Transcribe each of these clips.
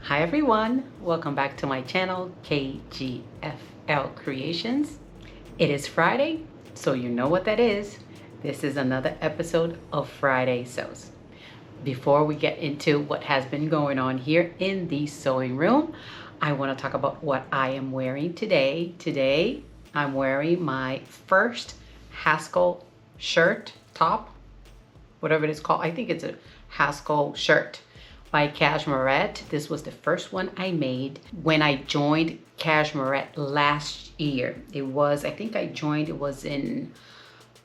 Hi everyone, welcome back to my channel, KGFL Creations. It is Friday, so you know what that is. This is another episode of Friday Sews. Before we get into what has been going on here in the sewing room, I want to talk about what I am wearing today. Today, I'm wearing my first Haskell shirt, top, whatever it is called. I think it's a Haskell shirt by Cashmerette. This was the first one I made when I joined Cashmerette last year. I think I joined, it was in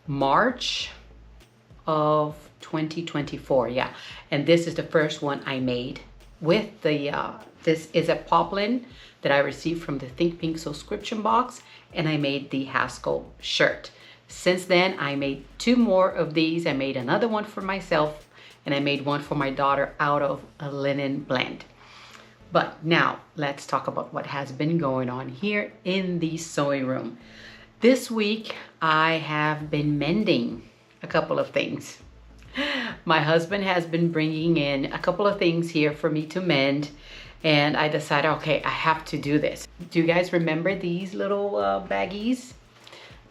March of 2024, yeah. And this is the first one I made with the, this is a poplin that I received from the Think Pink subscription box, and I made the Haskell shirt. Since then, I made two more of these. I made another one for myself, and I made one for my daughter out of a linen blend. But now let's talk about what has been going on here in the sewing room. This week I have been mending a couple of things. My husband has been bringing in a couple of things here for me to mend, and I decided, okay, I have to do this. Do you guys remember these little baggies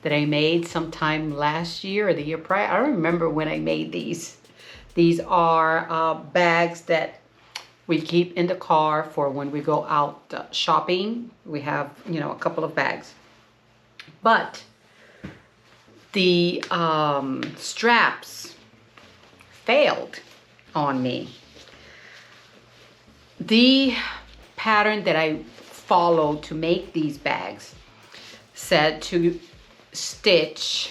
that I made sometime last year or the year prior? I don't remember when I made these. These are bags that we keep in the car for when we go out shopping. We have, a couple of bags. But the straps failed on me. The pattern that I followed to make these bags said to stitch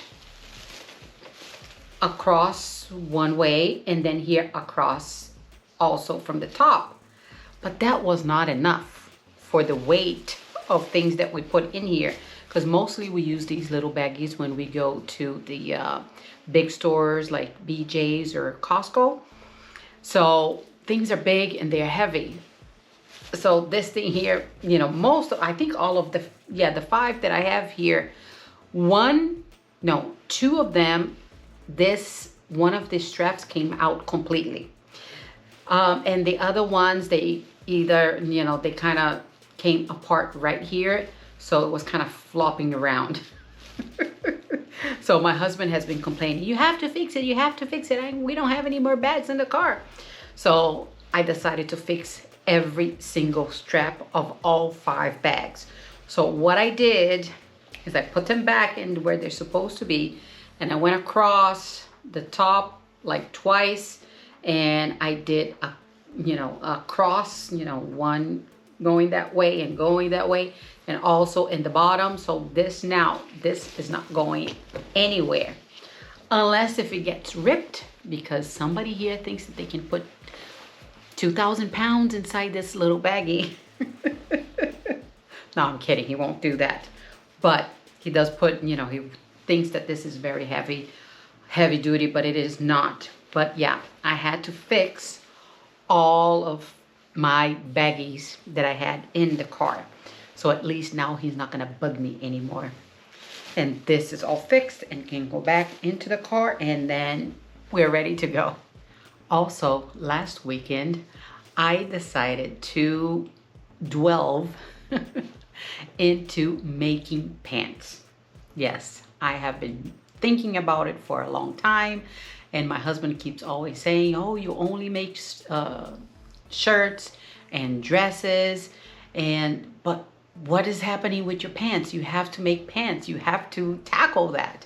across one way and then here across also from the top, but that was not enough for the weight of things that we put in here, because mostly we use these little baggies when we go to the big stores like BJ's or Costco. So things are big and they're heavy. So this thing here, I think all of the five that I have here, two of them, one of the straps came out completely. And the other ones, they either, they kind of came apart right here. So it was kind of flopping around. So my husband has been complaining, you have to fix it, you have to fix it. We don't have any more bags in the car. So I decided to fix every single strap of all 5 bags. So what I did is I put them back in where they're supposed to be, and I went across the top like twice, and I did a cross, one going that way and going that way, and also in the bottom. So this is not going anywhere unless if it gets ripped, because somebody here thinks that they can put 2,000 pounds inside this little baggie. No, I'm kidding, he won't do that, but he does put, he thinks that this is very heavy duty, but it is not. But yeah, I had to fix all of my baggies that I had in the car. So at least now he's not gonna bug me anymore. And this is all fixed and can go back into the car, and then we're ready to go. Also, last weekend, I decided to delve into making pants. Yes, I have been thinking about it for a long time, and my husband keeps always saying, oh, you only make shirts and dresses, but what is happening with your pants? You have to make pants. You have to tackle that.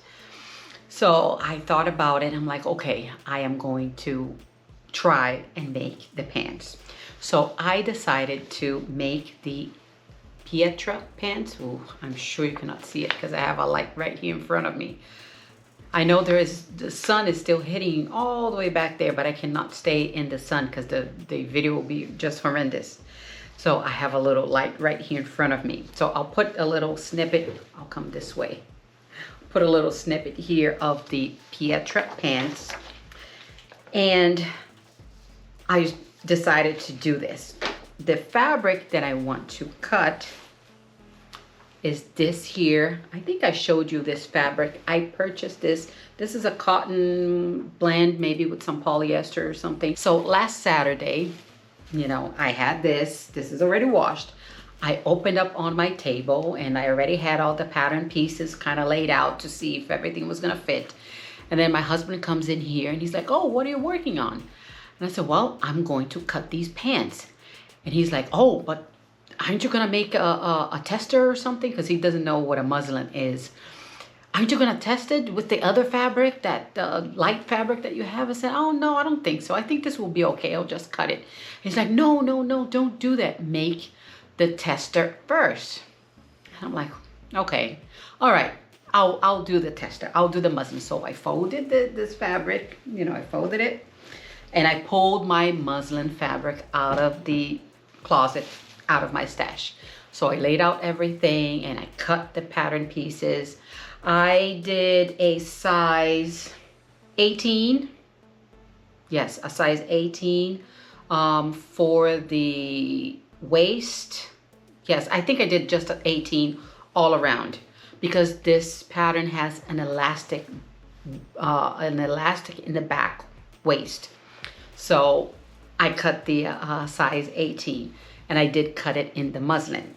So I thought about it. I'm like, okay, I am going to try and make the pants. So I decided to make the Pietra pants. Ooh, I'm sure you cannot see it because I have a light right here in front of me. I know the sun is still hitting all the way back there, but I cannot stay in the sun because the video will be just horrendous. So I have a little light right here in front of me. So I'll put a little snippet, I'll come this way. Put a little snippet here of the Pietra pants. And I decided to do this. The fabric that I want to cut is this here. I think I showed you this fabric. I purchased this. This is a cotton blend, maybe with some polyester or something. So last Saturday, you know, I had this is already washed. I opened up on my table and I already had all the pattern pieces kind of laid out to see if everything was gonna fit. And then my husband comes in here and he's like, oh, what are you working on? And I said, well, I'm going to cut these pants. And he's like, oh, but aren't you gonna make a tester or something? Because he doesn't know what a muslin is. Aren't you gonna test it with the other fabric, that light fabric that you have? I said, oh no, I don't think so. I think this will be okay. I'll just cut it. He's like, no, don't do that. Make the tester first. And I'm like, okay, all right. I'll do the tester. I'll do the muslin. So I folded this fabric. You know, I folded it, and I pulled my muslin fabric out of the closet, out of my stash. So I laid out everything and I cut the pattern pieces. I did a size 18. Yes, a size 18 for the waist. Yes, I think I did just an 18 all around because this pattern has an elastic in the back waist. So I cut the size 18 and I did cut it in the muslin.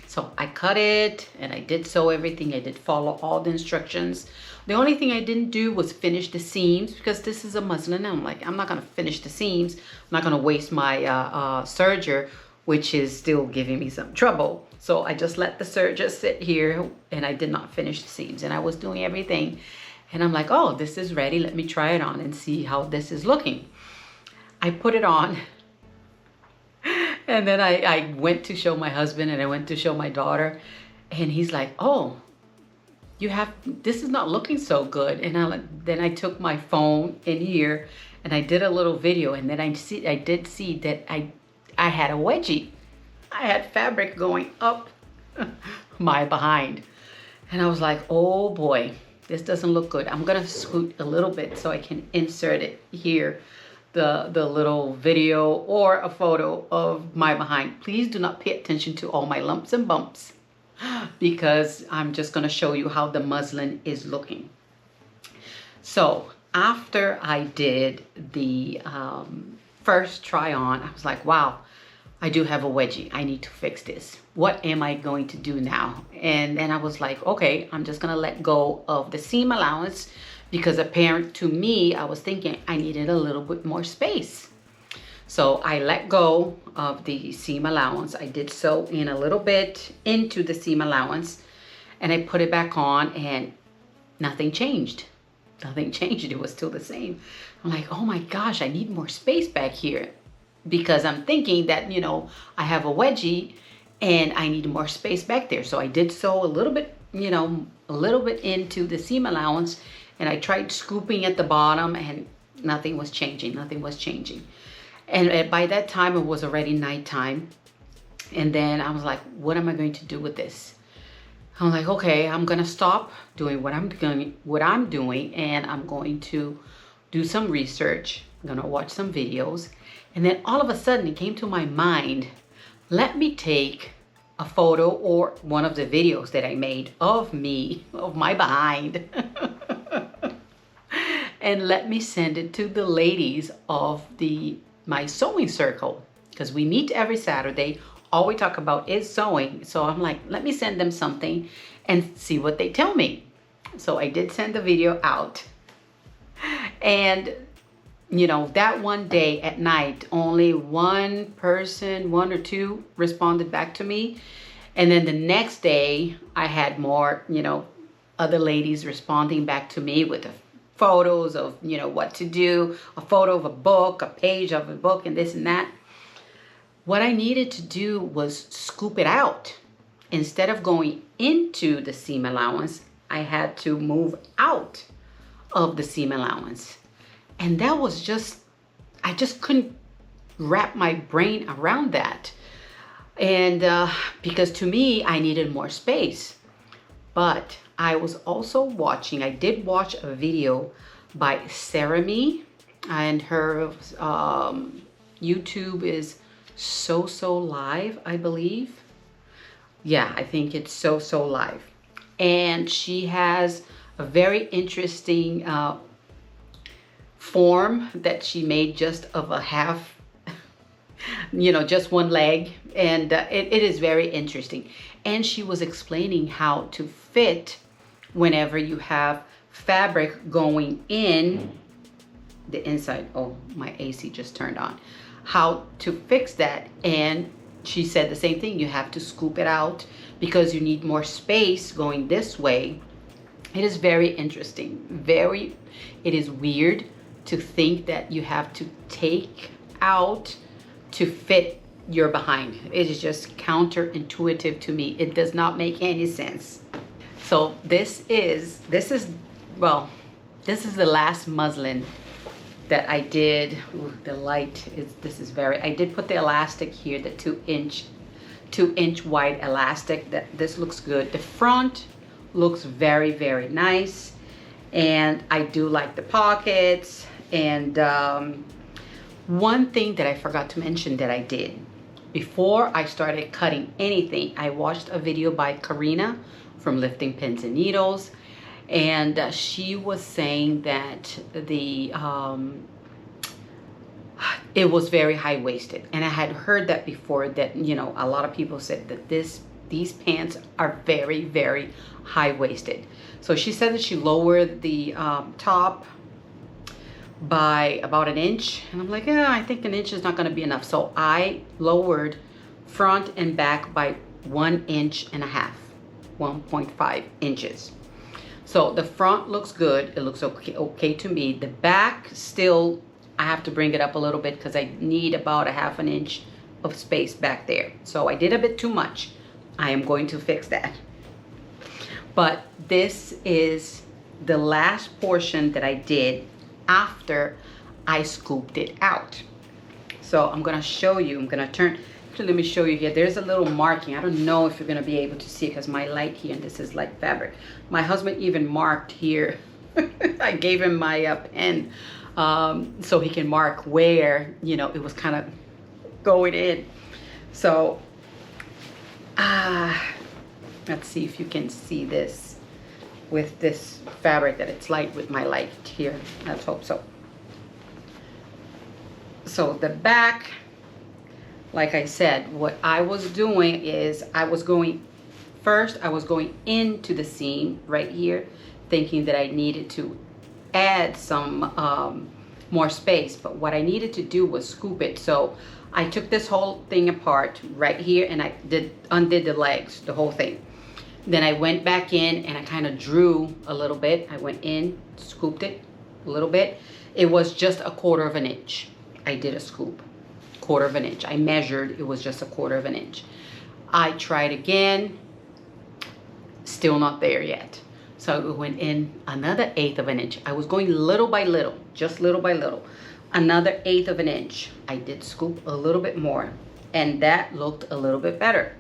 So I cut it and I did sew everything. I did follow all the instructions. The only thing I didn't do was finish the seams because this is a muslin. I'm like, I'm not gonna finish the seams. I'm not gonna waste my serger, which is still giving me some trouble. So I just let the serger sit here and I did not finish the seams. And I was doing everything. And I'm like, oh, this is ready. Let me try it on and see how this is looking. I put it on. And then I went to show my husband and I went to show my daughter. And he's like, oh, this is not looking so good. And then I took my phone in here and I did a little video. And then I did see that I had a wedgie. I had fabric going up my behind. And I was like, oh boy, this doesn't look good. I'm gonna scoot a little bit so I can insert it here, the little video or a photo of my behind. Please do not pay attention to all my lumps and bumps because I'm just gonna show you how the muslin is looking. So after I did the first try on, I was like, wow, I do have a wedgie. I need to fix this. What am I going to do now? And then I was like, okay, I'm just gonna let go of the seam allowance because apparent to me, I was thinking I needed a little bit more space. So I let go of the seam allowance. I did sew in a little bit into the seam allowance and I put it back on and nothing changed. Nothing changed, it was still the same. I'm like, oh my gosh, I need more space back here. Because I'm thinking that, you know, I have a wedgie and I need more space back there. So I did sew a little bit, you know, a little bit into the seam allowance and I tried scooping at the bottom and nothing was changing, nothing was changing. And by that time it was already nighttime. And then I was like, what am I going to do with this? I'm like, okay, I'm gonna stop doing what I'm doing and I'm going to do some research. I'm gonna watch some videos. And then all of a sudden it came to my mind, let me take a photo or one of the videos that I made of me, of my behind, and let me send it to the ladies of my sewing circle. Because we meet every Saturday. All we talk about is sewing. So I'm like, let me send them something and see what they tell me. So I did send the video out. And you know, that one day at night, only one person, one or two responded back to me. And then the next day I had more, you know, other ladies responding back to me with photos of, you know, what to do, a photo of a book, a page of a book and this and that. What I needed to do was scoop it out. Instead of going into the seam allowance, I had to move out of the seam allowance. And that was I just couldn't wrap my brain around that. And because to me, I needed more space. But I was also watching, I did watch a video by Sarah Me, and her YouTube is So Live, I believe. Yeah, I think it's So Live. And she has a very interesting form that she made just of a half just one leg. And it is very interesting. And she was explaining how to fit whenever you have fabric going in the inside. Oh, my AC just turned on. How to fix that. And she said the same thing. You have to scoop it out because you need more space going this way. It is very interesting. It is weird to think that you have to take out to fit your behind. It is just counterintuitive to me. It does not make any sense. So this is the last muslin that I did. Ooh, the light is I did put the elastic here, the 2-inch wide elastic. This looks good. The front looks very, very nice, and I do like the pockets. And one thing that I forgot to mention that I did before I started cutting anything, I watched a video by Karina from Lifting Pins and Needles, and she was saying that it was very high-waisted. And I had heard that before, that a lot of people said that these pants are very, very high-waisted. So she said that she lowered the top by about 1 inch, and I'm like, I think 1 inch is not going to be enough. So I lowered front and back by 1.5 inches, 1.5 inches. So the front looks good. It looks okay to me. The back still, I have to bring it up a little bit because I need about 0.5 inch of space back there. So I did a bit too much. I am going to fix that. But this is the last portion that I did after I scooped it out. So I'm gonna show you. I'm gonna turn. Actually, let me show you here. There's a little marking. I don't know if you're gonna be able to see it because my light here, and this is light fabric. My husband even marked here. I gave him my pen so he can mark where it was kind of going in. So let's see if you can see this with this fabric, that it's light with my light here. Let's hope so. So the back, like I said, what I was doing is I was going into the seam right here, thinking that I needed to add some more space. But what I needed to do was scoop it. So I took this whole thing apart right here, and I undid the legs, the whole thing. Then I went back in and I kind of drew a little bit. I went in, scooped it a little bit. It was just 1/4 inch. I did a scoop, 1/4 inch. I measured, it was just 1/4 inch. I tried again, still not there yet. So it went in another 1/8 inch. I was going little by little, just little by little. Another 1/8 inch. I did scoop a little bit more, and that looked a little bit better.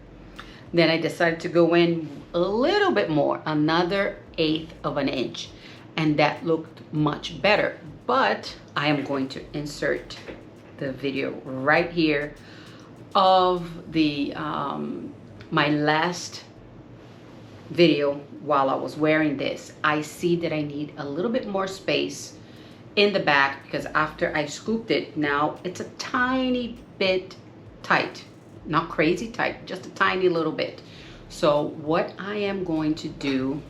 Then I decided to go in a little bit more, another 1/8 inch, and that looked much better. But I am going to insert the video right here of the my last video while I was wearing this. I see that I need a little bit more space in the back because after I scooped it, now it's a tiny bit tight. Not crazy tight, just a tiny little bit. So what I am going to do,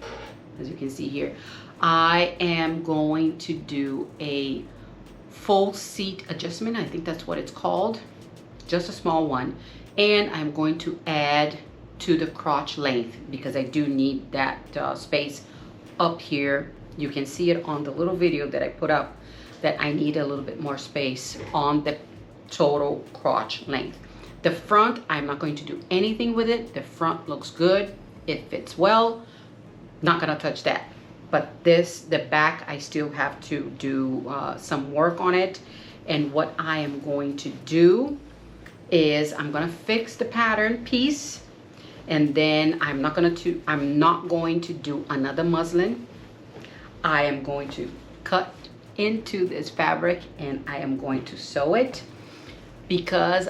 as you can see here, I am going to do a full seat adjustment. I think that's what it's called, just a small one. And I'm going to add to the crotch length because I do need that space up here. You can see it on the little video that I put up, that I need a little bit more space on the total crotch length. The front, I'm not going to do anything with it. The front looks good. It fits well. Not gonna touch that. But the back, I still have to do some work on it. And what I am going to do is I'm gonna fix the pattern piece, and then I'm not going to do another muslin. I am going to cut into this fabric and I am going to sew it, because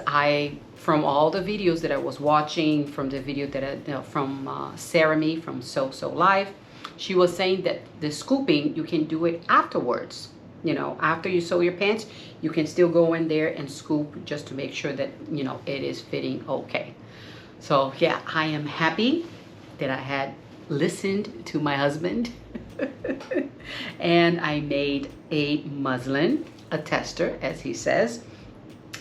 from all the videos that I was watching, from the video that from Sarah Me from Sew Live, she was saying that the scooping, you can do it afterwards. You know, after you sew your pants, you can still go in there and scoop just to make sure that, you know, it is fitting okay. So yeah, I am happy that I had listened to my husband and I made a muslin, a tester, as he says,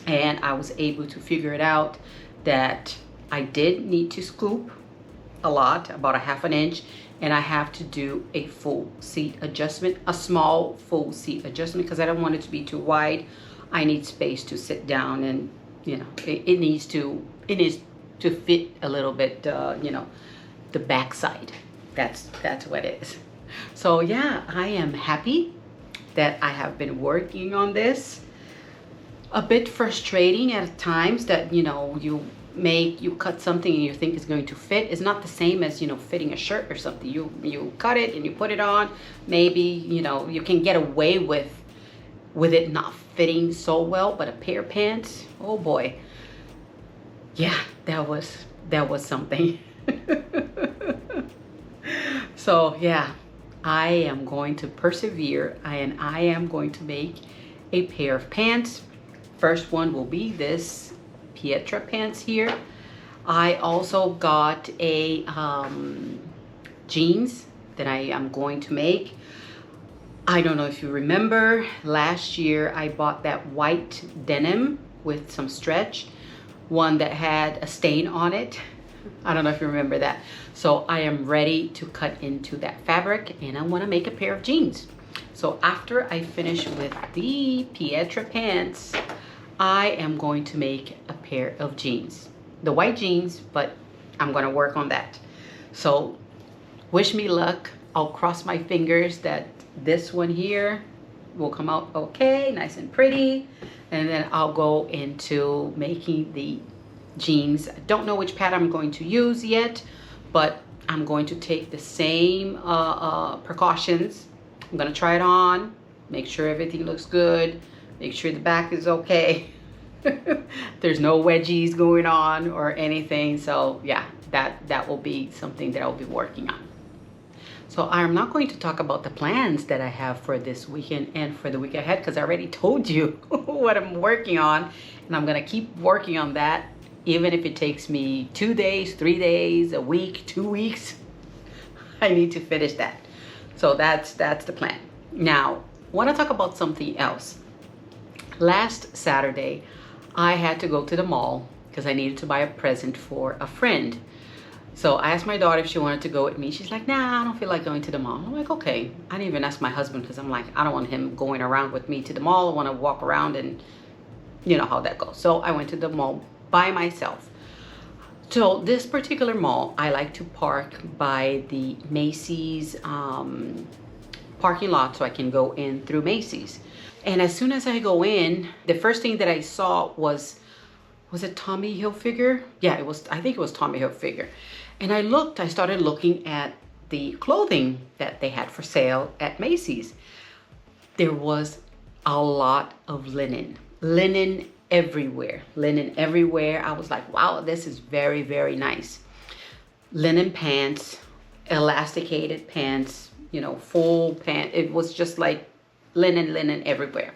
and I was able to figure it out that I did need to scoop a lot, about a half an inch, and I have to do a full seat adjustment, a small full seat adjustment, because I don't want it to be too wide. I need space to sit down, and you know, it needs to fit a little bit, you know, the back side. That's what it is. So yeah, I am happy that I have been working on this. A bit frustrating at times that, you know, you cut something and you think it's going to fit. It's not the same as, you know, fitting a shirt or something. You cut it and you put it on. Maybe, you know, you can get away with it not fitting so well, but a pair of pants, oh boy. Yeah, that was something. So yeah, I am going to persevere and I am going to make a pair of pants. First one will be this Pietra pants here. I also got a jeans that I am going to make. I don't know if you remember, last year I bought that white denim with some stretch, one that had a stain on it. I don't know if you remember that. So I am ready to cut into that fabric and I want to make a pair of jeans. So after I finish with the Pietra pants, I am going to make a pair of jeans. The white jeans, but I'm going to work on that. So wish me luck. I'll cross my fingers that this one here will come out okay, nice and pretty. And then I'll go into making the jeans. I don't know which pattern I'm going to use yet, but I'm going to take the same precautions. I'm going to try it on, make sure everything looks good, make sure the back is okay. There's no wedgies going on or anything. So yeah, that will be something that I'll be working on. So I'm not going to talk about the plans that I have for this weekend and for the week ahead, because I already told you what I'm working on, and I'm going to keep working on that, even if it takes me 2 days, 3 days, a week, 2 weeks. I need to finish that. So that's the plan. Now, I want to talk about something else. Last Saturday, I had to go to the mall because I needed to buy a present for a friend. So I asked my daughter if she wanted to go with me. She's like, nah, I don't feel like going to the mall. I'm like, okay. I didn't even ask my husband because I'm like, I don't want him going around with me to the mall. I want to walk around and you know how that goes. So I went to the mall by myself. So this particular mall, I like to park by the Macy's parking lot so I can go in through Macy's. And as soon as I go in, the first thing that I saw was it Tommy Hilfiger? Yeah, it was, I think it was Tommy Hilfiger. And I started looking at the clothing that they had for sale at Macy's. There was a lot of linen everywhere. Linen everywhere. I was like, wow, this is very, very nice. Linen pants, elasticated pants, you know, full pant. It was just like linen everywhere.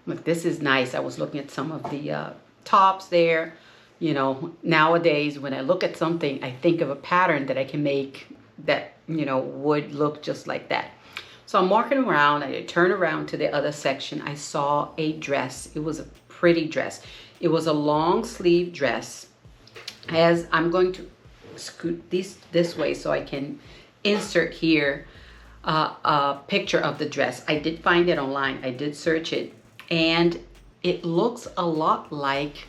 Look, this is nice. I was looking at some of the tops there. You know, nowadays when I look at something, I think of a pattern that I can make that, you know, would look just like that. So I'm walking around, I turn around to the other section. I saw a dress. It was a pretty dress. It was a long sleeve dress. As I'm going to scoot this way so I can insert here a picture of the dress. I did find it online. I did search it, and it looks a lot like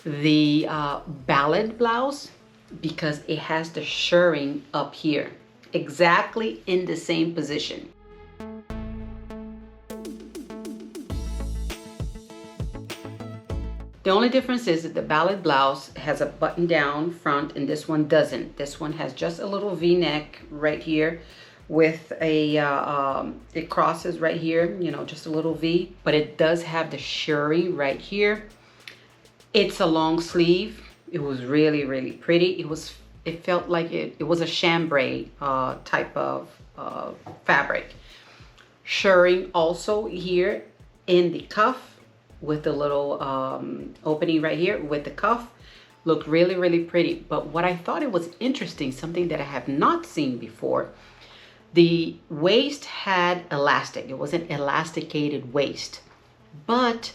the ballad blouse because it has the shirring up here, exactly in the same position. The only difference is that the ballad blouse has a button down front and this one doesn't. This one has just a little V-neck right here with a, it crosses right here, you know, just a little V, but it does have the shirring right here. It's a long sleeve. It was really, really pretty. It felt like it was a chambray type of fabric. shirring also here in the cuff with the little opening right here with the cuff. Looked really, really pretty. But what I thought it was interesting, something that I have not seen before, the waist had elastic. It was an elasticated waist, but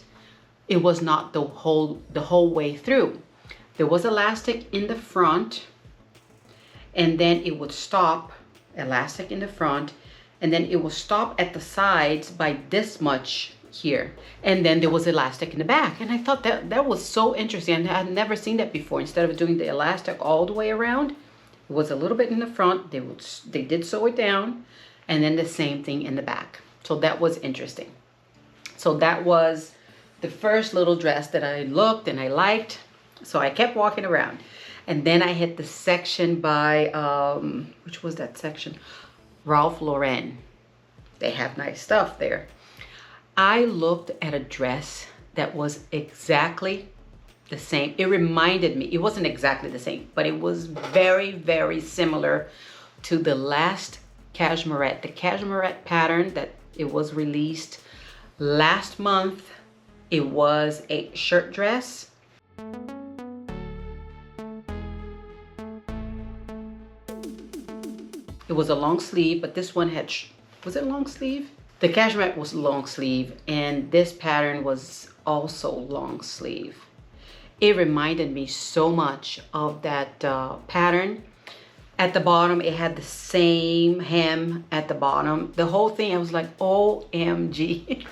it was not the whole way through. There was elastic in the front, and then it would stop, elastic in the front, and then it would stop at the sides by this much here, and then there was elastic in the back. And I thought that was so interesting. I had never seen that before. Instead of doing the elastic all the way around, it was a little bit in the front. They did sew it down, and then the same thing in the back. So that was interesting. So that was the first little dress that I looked and I liked. So I kept walking around, and then I hit the section by which was that section? Ralph Lauren. They have nice stuff there. I looked at a dress that was exactly the same. It reminded me, it wasn't exactly the same, but it was very, very similar to the last cashmerette. The cashmerette pattern that it was released last month. It was a shirt dress. It was a long sleeve, but this one had, was it long sleeve? The cashmere was long sleeve, and this pattern was also long sleeve. It reminded me so much of that pattern. At the bottom, it had the same hem at the bottom. The whole thing, I was like, OMG.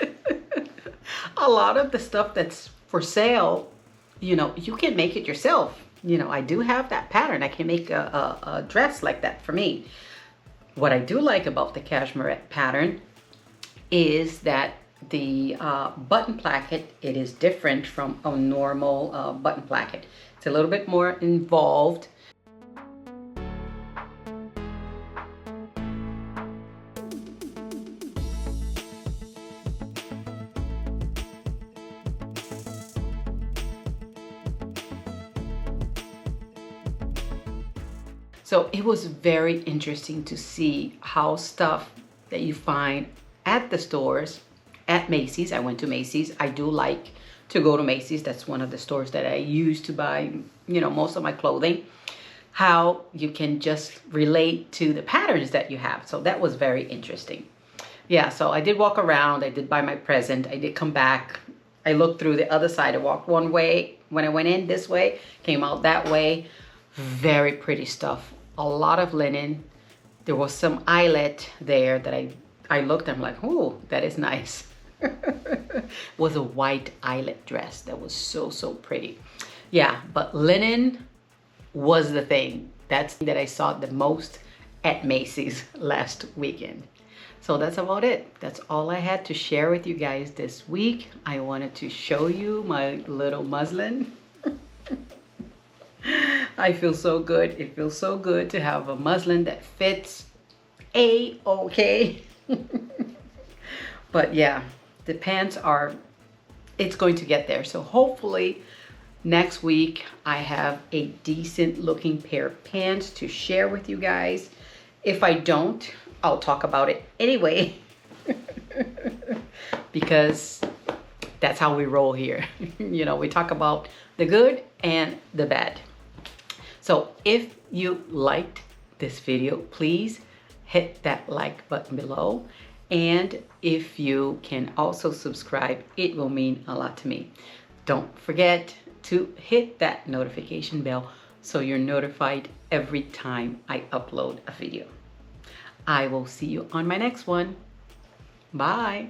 A lot of the stuff that's for sale, you know, you can make it yourself. You know, I do have that pattern. I can make a dress like that for me. What I do like about the cashmere pattern is that the button placket, it is different from a normal button placket. It's a little bit more involved. So it was very interesting to see how stuff that you find at the stores, at Macy's. I went to Macy's. I do like to go to Macy's. That's one of the stores that I use to buy, you know, most of my clothing. How you can just relate to the patterns that you have. So that was very interesting. Yeah, so I did walk around. I did buy my present. I did come back. I looked through the other side. I walked one way when I went in this way, came out that way. Very pretty stuff. A lot of linen. There was some eyelet there that I looked, I'm like, oh, that is nice. Was a white eyelet dress that was so, so pretty. Yeah, but linen was the thing. That's that I saw the most at Macy's last weekend. So that's about it. That's all I had to share with you guys this week. I wanted to show you my little muslin. I feel so good. It feels so good to have a muslin that fits A-okay. But yeah, the pants are, it's going to get there. So hopefully next week I have a decent looking pair of pants to share with you guys. If I don't, I'll talk about it anyway. Because that's how we roll here. You know, we talk about the good and the bad. So if you liked this video, please hit that like button below. And if you can also subscribe, it will mean a lot to me. Don't forget to hit that notification bell so you're notified every time I upload a video. I will see you on my next one. Bye.